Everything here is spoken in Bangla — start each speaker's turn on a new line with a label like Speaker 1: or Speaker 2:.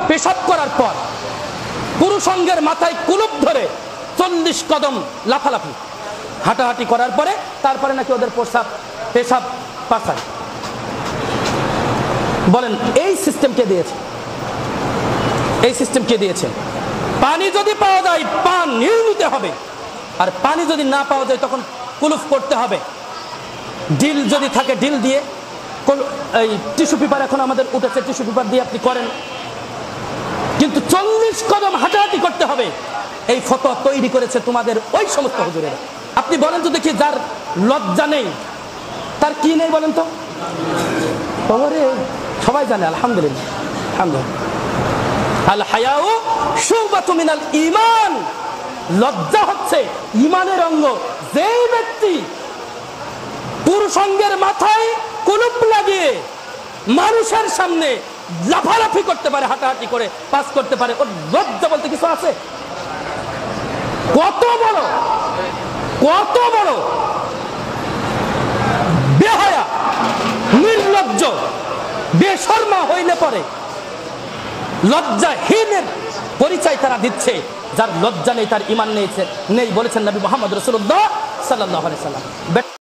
Speaker 1: পেশাব করার পর পুরুষাঙ্গের মাথায় কুলুপ ধরে 40 কদম লাফালাফি হাঁটাহাঁটি করার পরে তারপরে নাকি ওদের পেশাব পাচার। বলেন এই সিস্টেম কে দিয়েছে? এই সিস্টেম কে দিয়েছে? পানি যদি পাওয়া যায় পানি নিতে হবে, আর পানি যদি না পাওয়া যায় তখন কুলুপ করতে হবে। ডিল যদি থাকে ডিল দিয়ে, এই টিস্যু পেপার এখন আমাদের উঠেছে, টিস্যু পেপার দিয়ে আপনি করেন, কিন্তু 40 কদম হাঁটাহাঁটি করতে হবে। এই ফতোয়া তৈরি করেছে তোমাদের ওই সমস্ত হুজুরেরা। আপনি বলেন তো দেখি, যার লজ্জা নেই তার কি নেই বলেন তো? সবাই জানে আলহামদুলিল্লাহ। আল হায়াউ শুবাতুম মিনাল ঈমান, লজ্জা হচ্ছে ঈমানের অঙ্গ। যেই ব্যক্তি পুরুষাঙ্গের মাথায় কুলুপ লাগিয়ে মানুষের সামনে লাফালাফি করতে পারে, হাঁটাহাঁটি করে পাস করতে পারে, ওর লজ্জা বলতে কিছু আছে? কত বড় বেহায়া, নির্লজ্জ, বেশরমা হইলে পরে লজ্জাহীনের পরিচয় তারা দিচ্ছে। যার লজ্জা নেই তার ঈমান নেই বলেছেন নবী মুহাম্মদ রাসূলুল্লাহ সাল্লাল্লাহু আলাইহি ওয়াসাল্লাম।